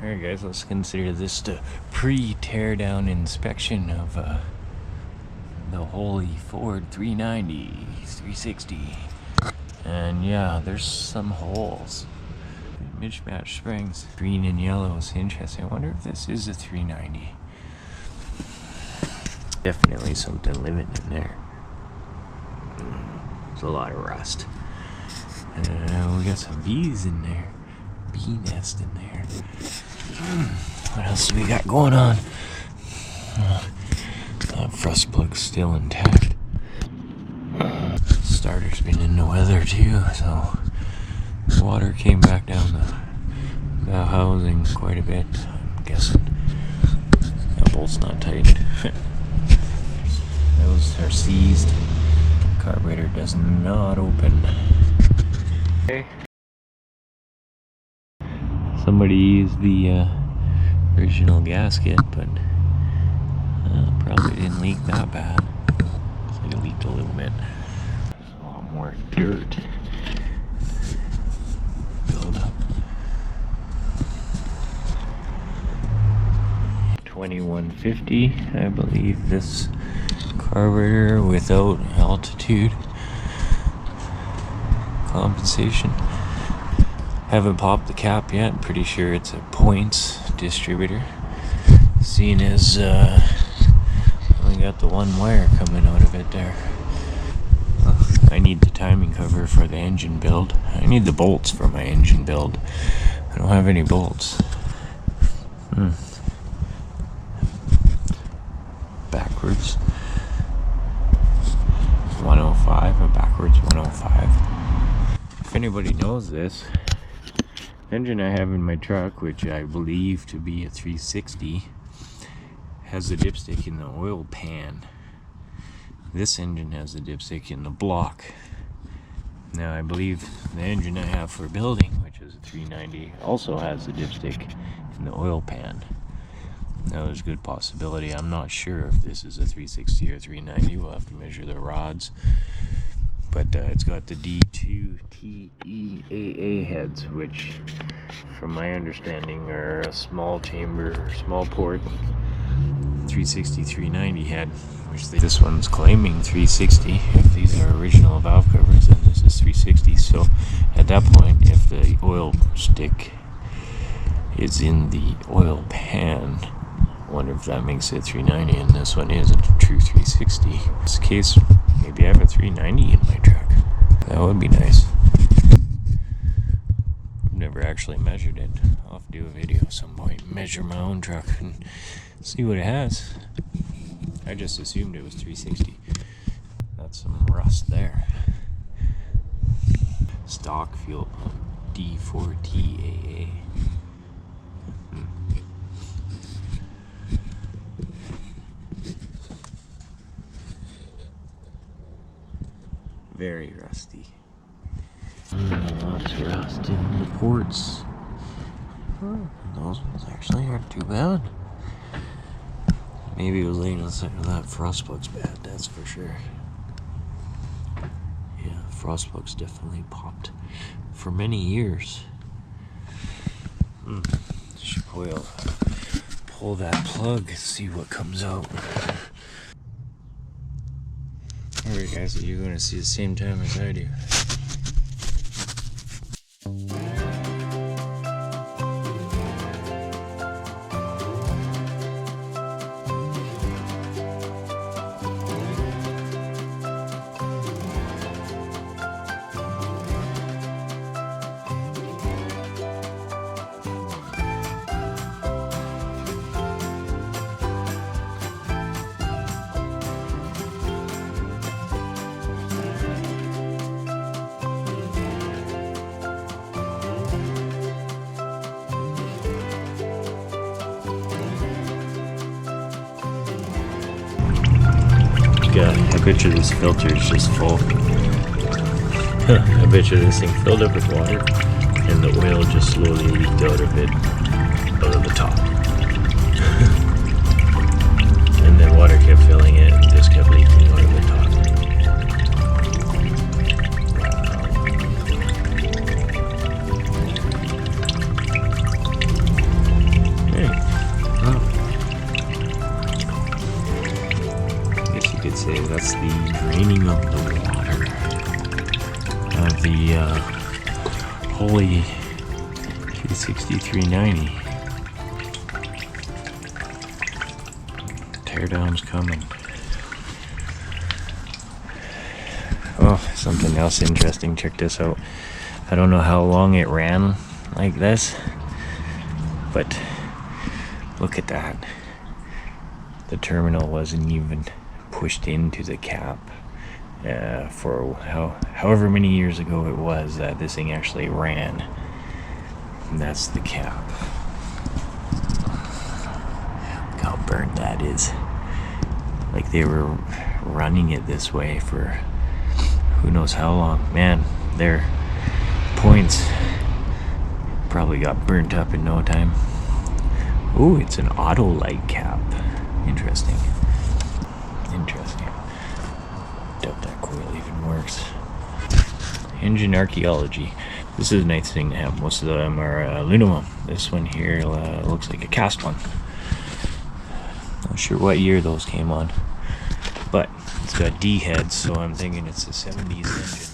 Alright guys, let's consider this the pre-teardown inspection of the Hole-ee Ford 390, 360. And yeah, there's some holes. Mismatched springs. Green and yellow is interesting. I wonder if this is a 390. Definitely something living in there. There's a lot of rust. We got some bees in there. Bee nest in there. What else do we got going on? That frost plug's still intact. Starter's been in the weather too, so water came back down the housing quite a bit. I'm guessing that bolt's not tight. Those are seized. Carburetor does not open. Okay. Somebody used the original gasket, but probably didn't leak that bad. Looks like it leaked a little bit. There's a lot more dirt build up. 2150, I believe, this carburetor without altitude compensation. Haven't popped the cap yet. I'm pretty sure it's a points distributor, seeing as only got the one wire coming out of it there. I need the timing cover for the engine build. I need the bolts for my engine build. I don't have any bolts. Backwards 105, a backwards 105. If anybody knows this, the engine I have in my truck, which I believe to be a 360, has the dipstick in the oil pan. This engine has the dipstick in the block. Now I believe the engine I have for building, which is a 390, also has the dipstick in the oil pan. Now there's a good possibility. I'm not sure if this is a 360 or 390. We'll have to measure the rods. But it's got the D2 TEAA heads, which from my understanding are a small chamber, small port 360 390 head, which this one's claiming 360. If these are original valve covers, then this is 360. So at that point, if the oil stick is in the oil pan, I wonder if that makes it 390, and this one is a true 360. In this case, maybe I have a 390 in my truck. That would be nice. I've never actually measured it. I'll have to do a video at some point, measure my own truck and see what it has. I just assumed it was 360. That's some rust there. Stock fuel pump D4TAA. Very rusty. Lots of rust in the ports. Those ones actually aren't too bad. Maybe it was laying on the side of that frost plug's bad, that's for sure. Yeah, frost plug's definitely popped for many years. Should pull that plug and see what comes out. Alright guys, so you're going to see the same time as I do. I bet you this filter is just full. I bet you this thing filled up with water and the oil just slowly leaked out of it, out of the top. And then water kept filling it and just kept leaking out of the top. the draining of the water of the Hole-ee 360-390. Teardown's coming. Oh, something else interesting. Check this out. I don't know how long it ran like this, but look at that. The terminal wasn't even pushed into the cap for however many years ago it was that this thing actually ran. And that's the cap. Look how burnt that is. Like they were running it this way for who knows how long. Man, their points probably got burnt up in no time. Ooh, it's an auto light cap. Interesting. Doubt that coil even works. Engine archaeology. This is a nice thing to have. Most of them are aluminum. This one here looks like a cast one. Not sure what year those came on, but it's got D heads, so I'm thinking it's a 70s engine.